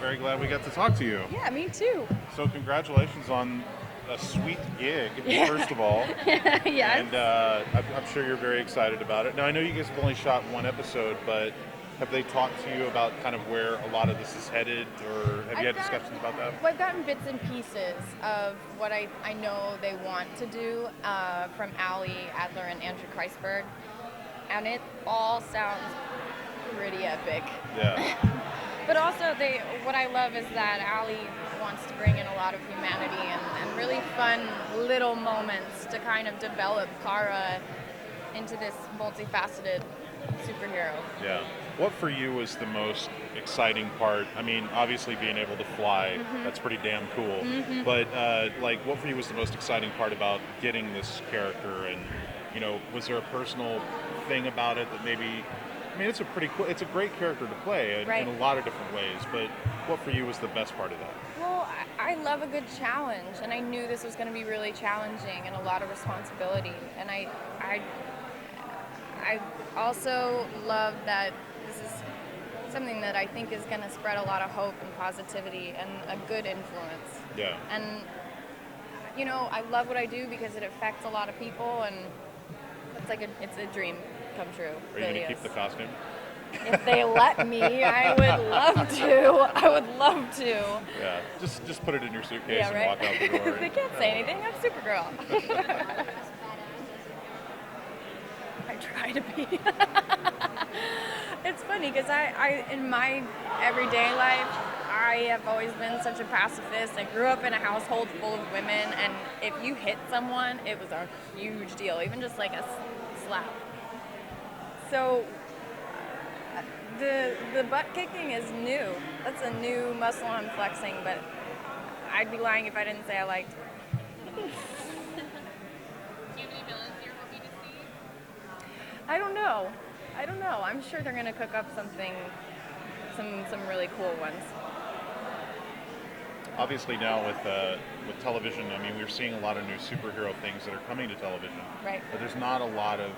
very glad we got to talk to you. Yeah, me too. So congratulations on a sweet gig, first of all. Yes. And I'm sure you're very excited about it. Now, I know you guys have only shot one episode, but have they talked to you about kind of where a lot of this is headed, or have you had discussions about that? Well, I've gotten bits and pieces of what I know they want to do from Ali Adler and Andrew Kreisberg, and it all sounds pretty epic. Yeah. But also, what I love is that Ali wants to bring in a lot of humanity and really fun little moments to kind of develop Kara into this multifaceted superhero. Yeah. What for you was the most exciting part? I mean, obviously being able to fly, that's pretty damn cool. But like, what for you was the most exciting part about getting this character? And, you know, was there a personal thing about it that maybe... I mean, it's a pretty cool, it's a great character to play in a lot of different ways, but what for you was the best part of that? Well, I love a good challenge, and I knew this was going to be really challenging and a lot of responsibility, and I also love that this is something that I think is going to spread a lot of hope and positivity and a good influence. Yeah. And, you know, I love what I do because it affects a lot of people, and it's a dream come true. Are you going to keep the costume? If they let me, I would love to. Yeah, just put it in your suitcase and walk out the door. They can't say anything. I'm Supergirl. I try to be. It's funny because I in my everyday life, I have always been such a pacifist. I grew up in a household full of women, and if you hit someone, it was a huge deal, even just like a slap. So the butt kicking is new. That's a new muscle I'm flexing, but I'd be lying if I didn't say I liked it. Do you have any villains you're hoping to see? I don't know. I'm sure they're gonna cook up something, some really cool ones. Obviously now with television, I mean, we're seeing a lot of new superhero things that are coming to television. Right. But there's not a lot of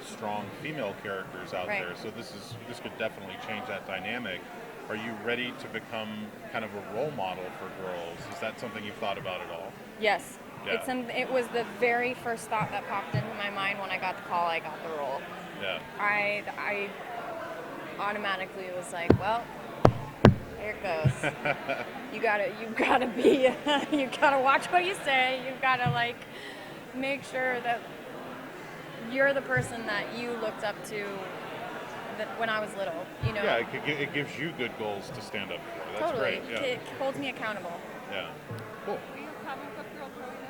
strong female characters out Right. there, so this could definitely change that dynamic. Are you ready to become kind of a role model for girls? Is that something you've thought about at all? Yes. Yeah. It was the very first thought that popped into my mind when I got the call. I got the role. Yeah. I automatically was like, well, here it goes. You gotta watch what you say. You've gotta like make sure that you're the person that you looked up to when I was little. You know. Yeah, it gives you good goals to stand up for. That's totally. great. Yeah. It holds me accountable. Yeah. Cool. Were you a comic book girl growing up?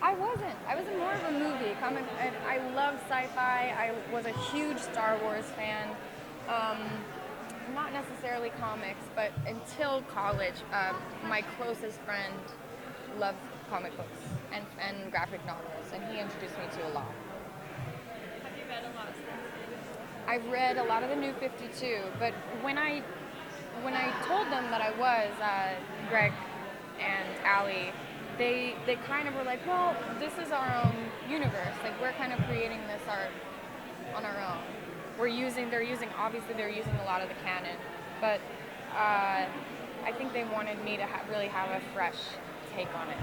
I wasn't. I was more of a movie comic. I love sci-fi. I was a huge Star Wars fan. Not necessarily comics, but until college, my closest friend loved comic books and graphic novels, and he introduced me to a lot. Have you read a lot since? I've read a lot of the New 52, but when I told them that I was Greg and Ali, they kind of were like, well, this is our own universe. Like, we're kind of creating this art on our own. They're using a lot of the canon, but I think they wanted me to really have a fresh take on it.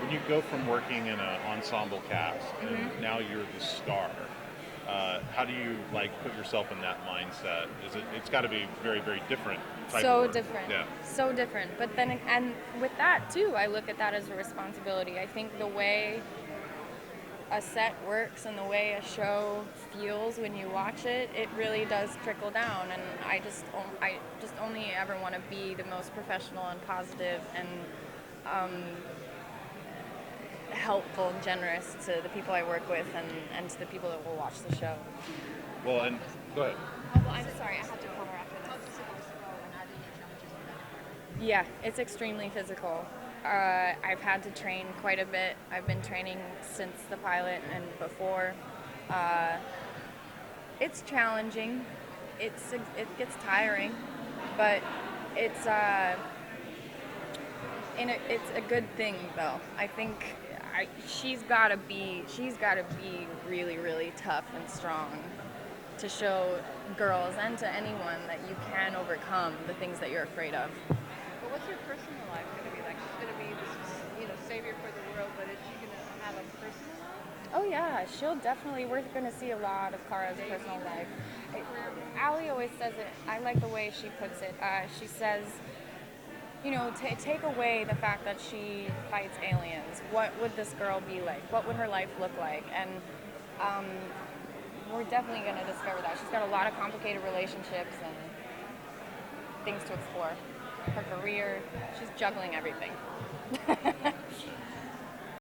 When you go from working in an ensemble cast and now you're the star, how do you like put yourself in that mindset? It's got to be very, very different. So different. Yeah. So different. But then, and with that too, I look at that as a responsibility. I think the way a set works and the way a show feels when you watch it, it really does trickle down. And I just only ever want to be the most professional and positive and helpful and generous to the people I work with and to the people that will watch the show. Well, and go ahead. Oh, well, I'm sorry. I have to call her after this. Yeah, it's extremely physical. I've had to train quite a bit. I've been training since the pilot and before. It's challenging. It gets tiring, but it's a good thing though. I think she's got to be really, really tough and strong to show girls and to anyone that you can overcome the things that you're afraid of. But what's your personal life going to be like? She's going to be this, savior for the world, but is she going to have a personal life? Oh yeah, she'll definitely. We're going to see a lot of Kara's personal life. Allie always says it. I like the way she puts it. She says, take away the fact that she fights aliens. What would this girl be like? What would her life look like? And we're definitely going to discover that. She's got a lot of complicated relationships and things to explore. Her career, she's juggling everything.